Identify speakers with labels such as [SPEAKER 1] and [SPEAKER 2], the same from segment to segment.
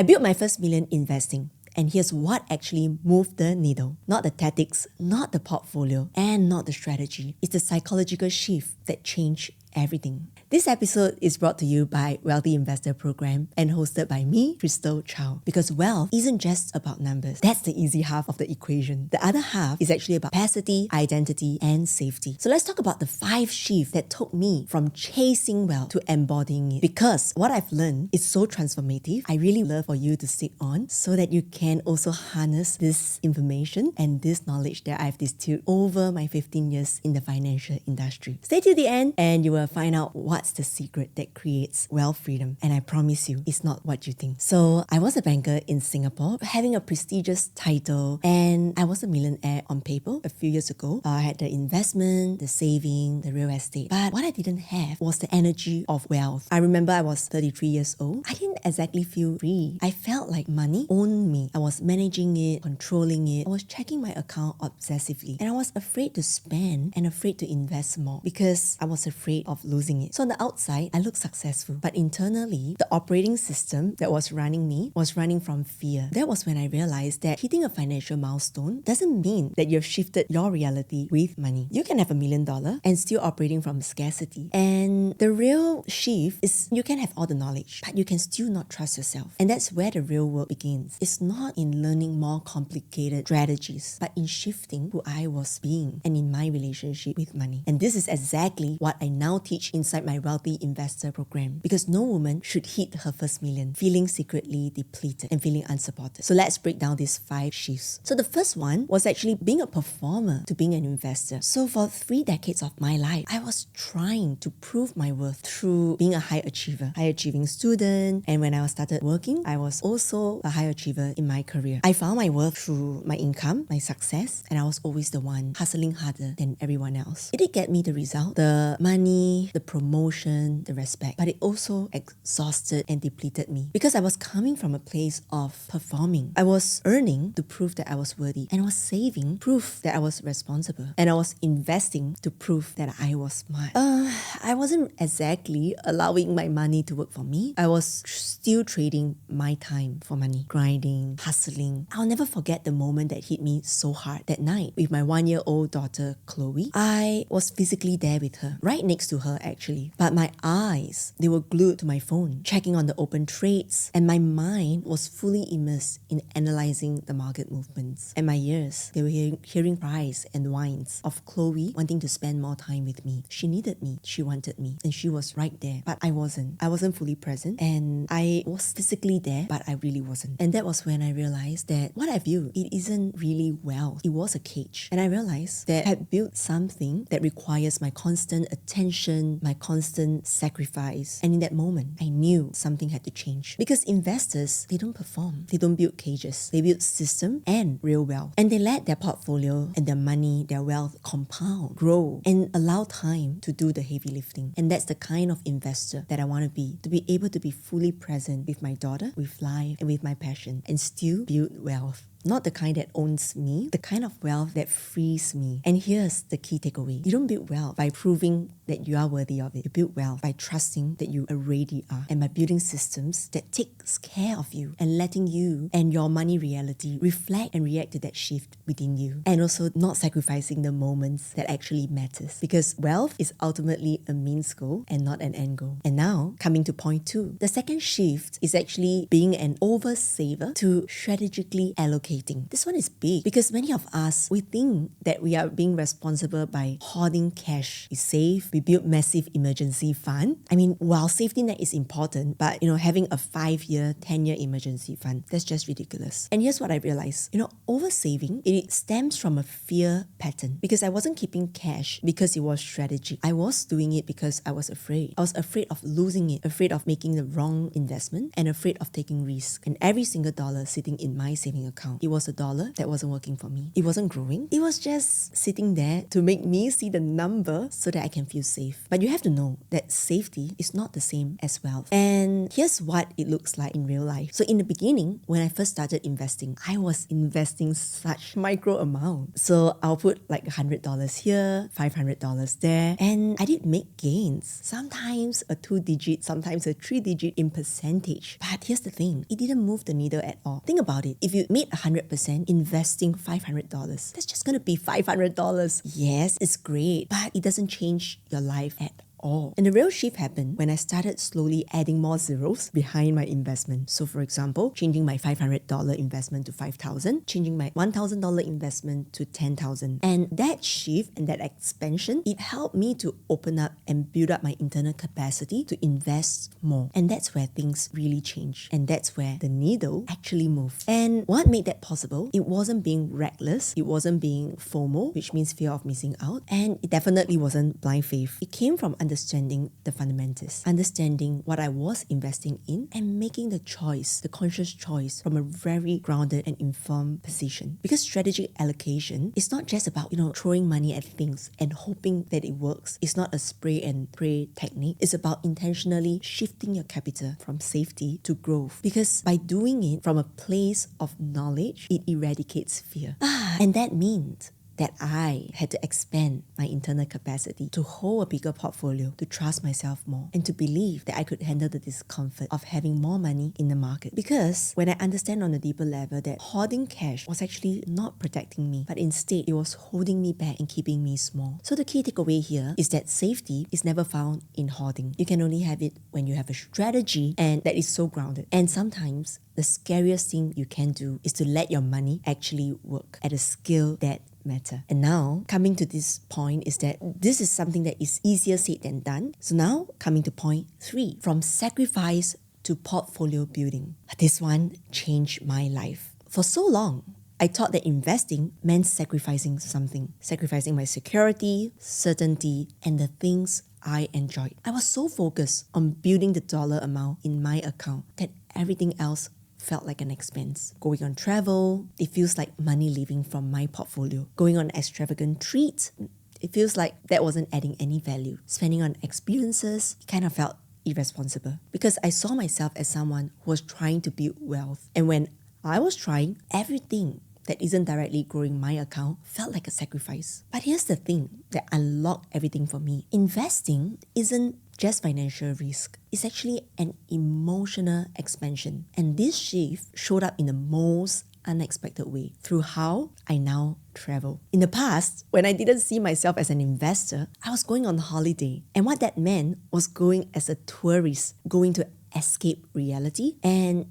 [SPEAKER 1] I built my first million investing. And here's what actually moved the needle. Not the tactics, not the portfolio, and not the strategy. It's the psychological shift that changed everything. This episode is brought to you by Wealthy Investor Program and hosted by me, Crystal Chow. Because wealth isn't just about numbers. That's the easy half of the equation. The other half is actually about capacity, identity, and safety. So let's talk about the 5 shifts that took me from chasing wealth to embodying it. Because what I've learned is so transformative. I really love for you to stick on so that you can also harness this information and this knowledge that I've distilled over my 15 years in the financial industry. Stay till the end and you will find out what's the secret that creates wealth freedom. And I promise you, it's not what you think. So I was a banker in Singapore, having a prestigious title, and I was a millionaire on paper a few years ago. I had the investment, the saving, the real estate. But what I didn't have was the energy of wealth. I remember I was 33 years old. I didn't exactly feel free. I felt like money owned me. I was managing it, controlling it. I was checking my account obsessively. And I was afraid to spend and afraid to invest more because I was afraid of losing it. So on the outside, I looked successful. But internally, the operating system that was running me was running from fear. That was when I realized that hitting a financial milestone doesn't mean that you've shifted your reality with money. You can have $1 million and still operating from scarcity. And the real shift is you can have all the knowledge, but you can still not trust yourself. And that's where the real work begins. It's not in learning more complicated strategies, but in shifting who I was being and in my relationship with money. And this is exactly what I now teach inside my Wealthy Investor Program, because no woman should hit her first million feeling secretly depleted and feeling unsupported. So let's break down these 5 shifts. So the first one was actually being a performer to being an investor. So for 3 decades of my life, I was trying to prove my worth through being a high achiever, high achieving student. And when I started working, I was also a high achiever in my career. I found my worth through my income, my success, and I was always the one hustling harder than everyone else. It did get me the result, the money, the promotion, the respect, but it also exhausted and depleted me because I was coming from a place of performing. I was earning to prove that I was worthy, and I was saving proof that I was responsible, and I was investing to prove that I was smart. I wasn't exactly allowing my money to work for me. I was still trading my time for money, grinding, hustling. I'll never forget the moment that hit me so hard that night with my 1-year-old daughter, Chloe. I was physically there with her, right next to her actually. But my eyes, they were glued to my phone, checking on the open trades, and my mind was fully immersed in analyzing the market movements. And my ears, they were hearing cries and whines of Chloe wanting to spend more time with me. She needed me, she wanted me, and she was right there. But I wasn't. I wasn't fully present, and I was physically there, but I really wasn't. And that was when I realized that what I viewed, it isn't really wealth. It was a cage. And I realized that I had built something that requires my constant attention, my constant sacrifice. And in that moment, I knew something had to change. Because investors, they don't perform. They don't build cages. They build system and real wealth. And they let their portfolio and their money, their wealth compound, grow, and allow time to do the heavy lifting. And that's the kind of investor that I want to be able to be fully present with my daughter, with life, and with my passion, and still build wealth. Not the kind that owns me, the kind of wealth that frees me. And here's the key takeaway. You don't build wealth by proving that you are worthy of it. You build wealth by trusting that you already are, and by building systems that takes care of you and letting you and your money reality reflect and react to that shift within you. And also not sacrificing the moments that actually matters, because wealth is ultimately a means goal and not an end goal. And now, coming to point 2. The second shift is actually being an oversaver to strategically allocate. This one is big because many of us, we think that we are being responsible by hoarding cash. We save, we build massive emergency fund. I mean, while safety net is important, but having a 5-year, 10-year emergency fund, that's just ridiculous. And here's what I realized. Oversaving, it stems from a fear pattern, because I wasn't keeping cash because it was strategic. I was doing it because I was afraid. I was afraid of losing it, afraid of making the wrong investment, and afraid of taking risk. And every single dollar sitting in my saving account it was a dollar that wasn't working for me. It wasn't growing. It was just sitting there to make me see the number so that I can feel safe. But you have to know that safety is not the same as wealth. And here's what it looks like in real life. So in the beginning, when I first started investing, I was investing such micro amount. So I'll put like $100 here, $500 there, and I did make gains. Sometimes a 2-digit, sometimes a 3-digit in percentage. But here's the thing, it didn't move the needle at all. Think about it. If you made 100% investing $500, that's just gonna be $500. Yes, it's great, but it doesn't change your life at all. And the real shift happened when I started slowly adding more zeros behind my investment. So for example, changing my $500 investment to $5,000, changing my $1,000 investment to $10,000. And that shift and that expansion, it helped me to open up and build up my internal capacity to invest more. And that's where things really change. And that's where the needle actually moved. And what made that possible? It wasn't being reckless. It wasn't being FOMO, which means fear of missing out. And it definitely wasn't blind faith. It came from understanding the fundamentals, understanding what I was investing in, and making the choice, the conscious choice, from a very grounded and informed position. Because strategic allocation is not just about, throwing money at things and hoping that it works. It's not a spray and pray technique. It's about intentionally shifting your capital from safety to growth. Because by doing it from a place of knowledge, it eradicates fear. And that means that I had to expand my internal capacity to hold a bigger portfolio, to trust myself more, and to believe that I could handle the discomfort of having more money in the market. Because when I understand on a deeper level that hoarding cash was actually not protecting me, but instead it was holding me back and keeping me small. So the key takeaway here is that safety is never found in hoarding. You can only have it when you have a strategy and that is so grounded. And sometimes the scariest thing you can do is to let your money actually work at a scale that matter. And now, coming to this point is that this is something that is easier said than done. So now, coming to point 3, from sacrifice to portfolio building. This one changed my life. For so long, I thought that investing meant sacrificing something, sacrificing my security, certainty, and the things I enjoyed. I was so focused on building the dollar amount in my account that everything else felt like an expense. Going on travel, it feels like money leaving from my portfolio. Going on extravagant treats, it feels like that wasn't adding any value. Spending on experiences, it kind of felt irresponsible because I saw myself as someone who was trying to build wealth. And when I was trying, everything that isn't directly growing my account felt like a sacrifice. But here's the thing that unlocked everything for me. Investing isn't just financial risk. It's actually an emotional expansion. And this shift showed up in the most unexpected way through how I now travel. In the past, when I didn't see myself as an investor, I was going on holiday. And what that meant was going as a tourist, going to escape reality and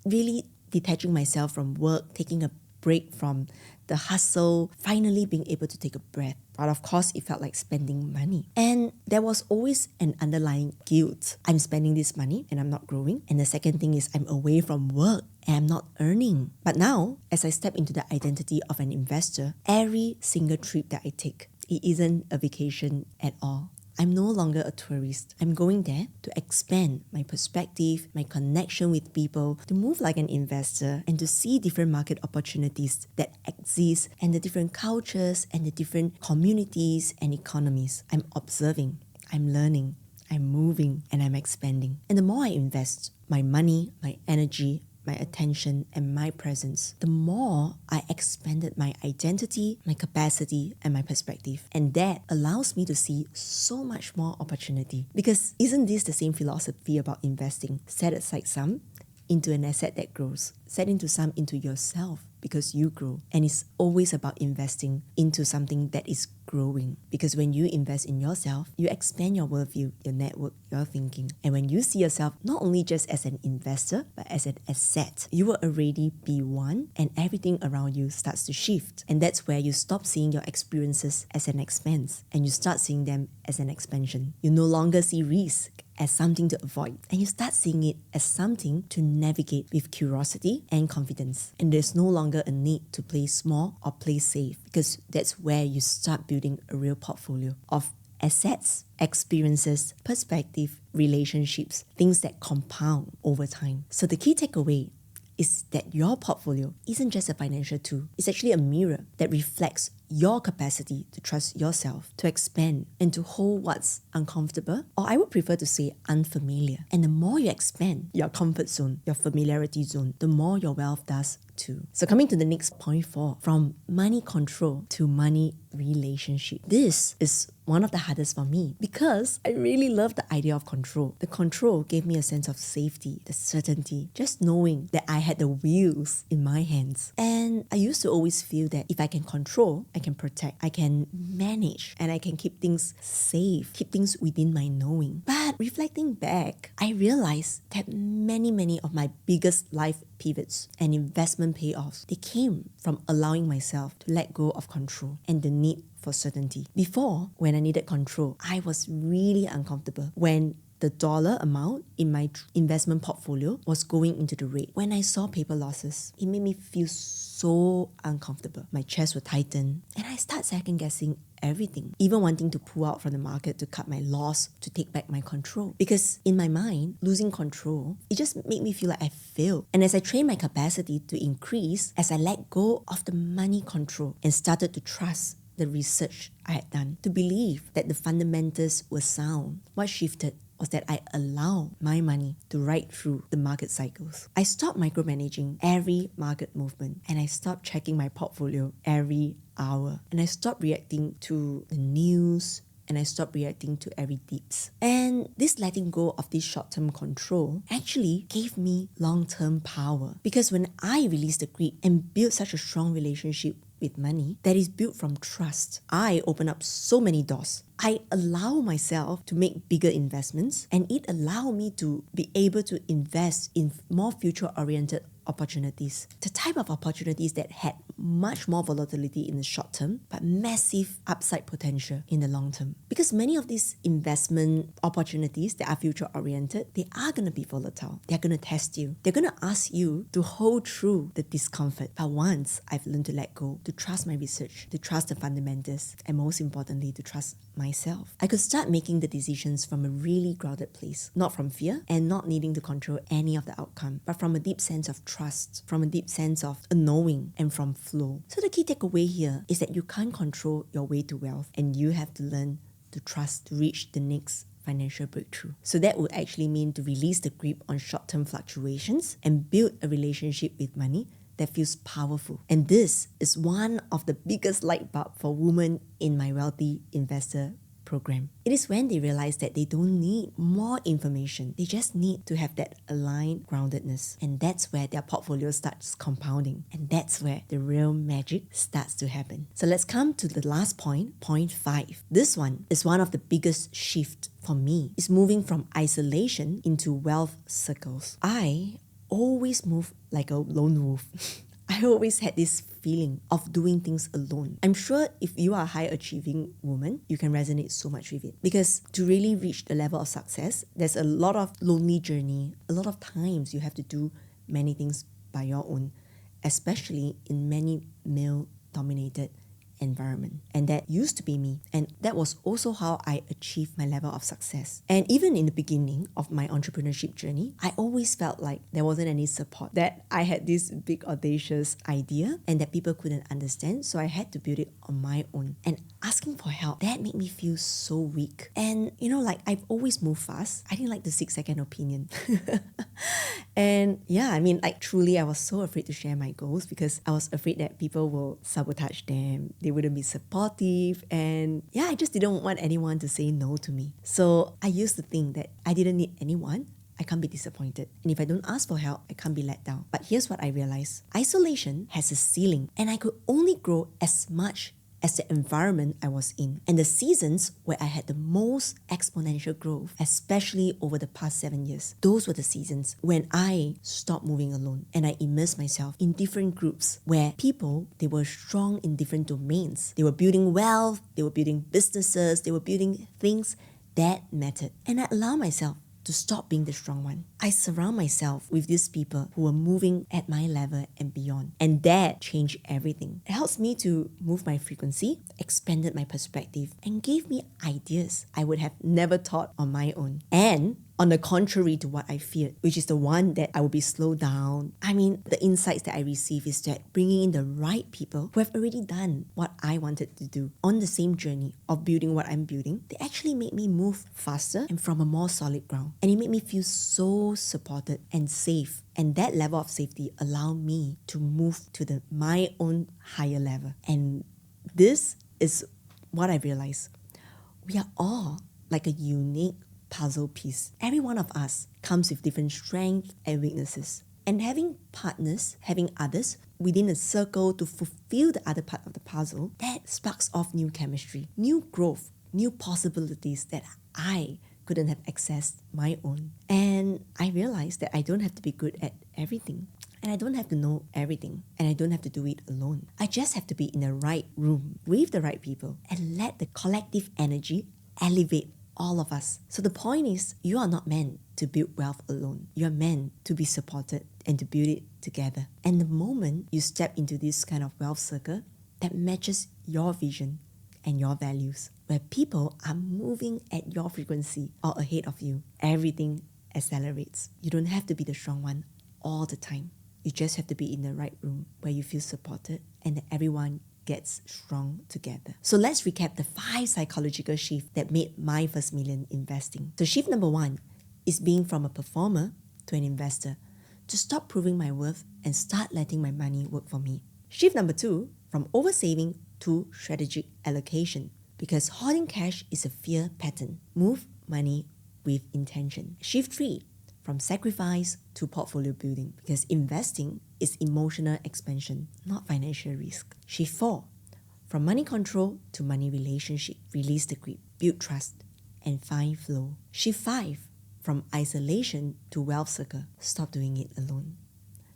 [SPEAKER 1] really detaching myself from work, taking a break from the hustle, finally being able to take a breath. But of course, it felt like spending money. And there was always an underlying guilt. I'm spending this money and I'm not growing. And the second thing is I'm away from work and I'm not earning. But now, as I step into the identity of an investor, every single trip that I take, it isn't a vacation at all. I'm no longer a tourist. I'm going there to expand my perspective, my connection with people, to move like an investor and to see different market opportunities that exist and the different cultures and the different communities and economies. I'm observing, I'm learning, I'm moving, and I'm expanding. And the more I invest my money, my energy, my attention, and my presence, the more I expanded my identity, my capacity, and my perspective. And that allows me to see so much more opportunity. Because isn't this the same philosophy about investing? Set aside some into an asset that grows. Set into some into yourself because you grow. And it's always about investing into something that is growing. Because when you invest in yourself, you expand your worldview, your network, your thinking. And when you see yourself not only just as an investor, but as an asset, you will already be one and everything around you starts to shift. And that's where you stop seeing your experiences as an expense and you start seeing them as an expansion. You no longer see risk as something to avoid, and you start seeing it as something to navigate with curiosity and confidence. And there's no longer a need to play small or play safe, because that's where you start building a real portfolio of assets, experiences, perspective, relationships, things that compound over time. So the key takeaway is that your portfolio isn't just a financial tool. It's actually a mirror that reflects your capacity to trust yourself, to expand, and to hold what's uncomfortable, or I would prefer to say unfamiliar. And the more you expand your comfort zone, your familiarity zone, the more your wealth does too. So coming to the next point 4, from money control to money relationship. This is one of the hardest for me because I really love the idea of control. The control gave me a sense of safety, the certainty, just knowing that I had the wheels in my hands. And I used to always feel that if I can control, I can protect, I can manage, and I can keep things safe, keep things within my knowing. But reflecting back, I realized that many of my biggest life pivots and investment payoffs, they came from allowing myself to let go of control and the need for certainty. Before, when I needed control, I was really uncomfortable when the dollar amount in my investment portfolio was going into the red. When I saw paper losses, it made me feel so uncomfortable. My chest would tighten and I start second guessing everything, even wanting to pull out from the market to cut my loss, to take back my control. Because in my mind, losing control, it just made me feel like I failed. And as I trained my capacity to increase, as I let go of the money control and started to trust the research I had done, to believe that the fundamentals were sound, what shifted was that I allow my money to ride through the market cycles. I stopped micromanaging every market movement and I stopped checking my portfolio every hour. And I stopped reacting to the news and I stopped reacting to every dips. And this letting go of this short-term control actually gave me long-term power. Because when I released the grip and built such a strong relationship with money that is built from trust, I open up so many doors. I allow myself to make bigger investments and it allowed me to be able to invest in more future-oriented opportunities. The type of opportunities that had much more volatility in the short term, but massive upside potential in the long term. Because many of these investment opportunities that are future-oriented, they are going to be volatile. They're going to test you. They're going to ask you to hold through the discomfort. But once I've learned to let go, to trust my research, to trust the fundamentals, and most importantly, to trust myself, I could start making the decisions from a really grounded place, not from fear and not needing to control any of the outcome, but from a deep sense of trust, from a deep sense of a knowing, and from flow. So the key takeaway here is that you can't control your way to wealth and you have to learn to trust to reach the next financial breakthrough. So that would actually mean to release the grip on short-term fluctuations and build a relationship with money that feels powerful. And this is one of the biggest light bulb for women in my Wealthy Investor program. It is when they realize that they don't need more information. They just need to have that aligned groundedness. And that's where their portfolio starts compounding. And that's where the real magic starts to happen. So let's come to the last point, point 5. This one is one of the biggest shifts for me. It's moving from isolation into wealth circles. I always move like a lone wolf. I always had this feeling of doing things alone. I'm sure if you are a high achieving woman, you can resonate so much with it. Because to really reach the level of success, there's a lot of lonely journey. A lot of times you have to do many things by your own, especially in many male-dominated environment. And that used to be me. And that was also how I achieved my level of success. And even in the beginning of my entrepreneurship journey, I always felt like there wasn't any support, that I had this big audacious idea and that people couldn't understand. So I had to build it on my own. And asking for help, that made me feel so weak. And I've always moved fast. I didn't like the 6-second opinion. And truly I was so afraid to share my goals because I was afraid that people will sabotage them. They wouldn't be supportive. And I just didn't want anyone to say no to me. So I used to think that I didn't need anyone. I can't be disappointed. And if I don't ask for help, I can't be let down. But here's what I realized. Isolation has a ceiling and I could only grow as much as the environment I was in. And the seasons where I had the most exponential growth, especially over the past 7 years, those were the seasons when I stopped moving alone and I immersed myself in different groups where people, they were strong in different domains. They were building wealth, they were building businesses, they were building things that mattered. And I allowed myself to stop being the strong one. I surround myself with these people who are moving at my level and beyond. And that changed everything. It helps me to move my frequency, expanded my perspective, and gave me ideas I would have never thought on my own. And on the contrary to what I feared, which is the one that I will be slowed down. I mean, the insights that I receive is that bringing in the right people who have already done what I wanted to do on the same journey of building what I'm building, they actually make me move faster and from a more solid ground. And it made me feel so supported and safe. And that level of safety allowed me to move to my own higher level. And this is what I realized. We are all like a unique puzzle piece. Every one of us comes with different strengths and weaknesses. And having partners, having others within a circle to fulfill the other part of the puzzle, that sparks off new chemistry, new growth, new possibilities that I couldn't have accessed my own. And I realized that I don't have to be good at everything. And I don't have to know everything. And I don't have to do it alone. I just have to be in the right room with the right people and let the collective energy elevate all of us. So the point is, you are not meant to build wealth alone. You are meant to be supported and to build it together. And the moment you step into this kind of wealth circle that matches your vision and your values, where people are moving at your frequency or ahead of you, everything accelerates. You don't have to be the strong one all the time. You just have to be in the right room where you feel supported and that everyone gets strong together. So let's recap the 5 psychological shifts that made my first million investing. So shift number 1 is being from a performer to an investor, to stop proving my worth and start letting my money work for me. Shift number 2, from oversaving to strategic allocation, because hoarding cash is a fear pattern. Move money with intention. Shift 3, from sacrifice to portfolio building, because investing is emotional expansion, not financial risk. Shift 4, from money control to money relationship. Release the grip, build trust, and find flow. Shift 5, from isolation to wealth circle. Stop doing it alone.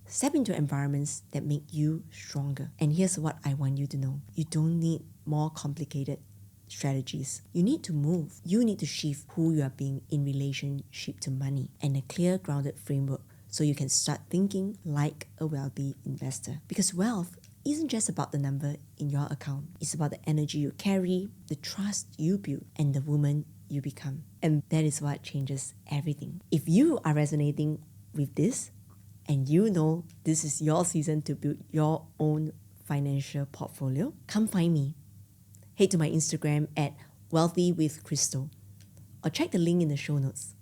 [SPEAKER 1] Step into environments that make you stronger. And here's what I want you to know. You don't need more complicated strategies. You need to move. You need to shift who you are being in relationship to money, and a clear, grounded framework so you can start thinking like a wealthy investor. Because wealth isn't just about the number in your account. It's about the energy you carry, the trust you build, and the woman you become. And that is what changes everything. If you are resonating with this, and you know this is your season to build your own financial portfolio, come find me. Head to my Instagram at wealthywithcrystal or check the link in the show notes.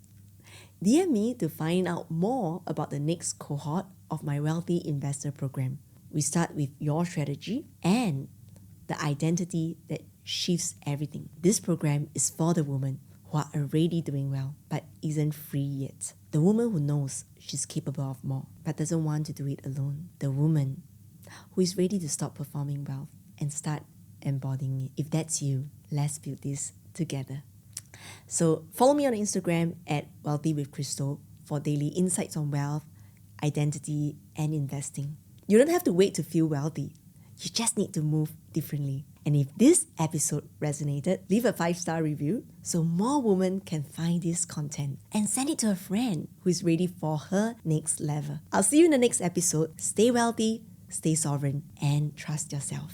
[SPEAKER 1] DM me to find out more about the next cohort of my Wealthy Investor Program. We start with your strategy and the identity that shifts everything. This program is for the woman who are already doing well but isn't free yet. The woman who knows she's capable of more but doesn't want to do it alone. The woman who is ready to stop performing wealth and start embodying it. If that's you, let's build this together. So follow me on Instagram at wealthywithcrystal for daily insights on wealth, identity, and investing. You don't have to wait to feel wealthy. You just need to move differently. And if this episode resonated, leave a 5-star review so more women can find this content, and send it to a friend who is ready for her next level. I'll see you in the next episode. Stay wealthy, stay sovereign, and trust yourself.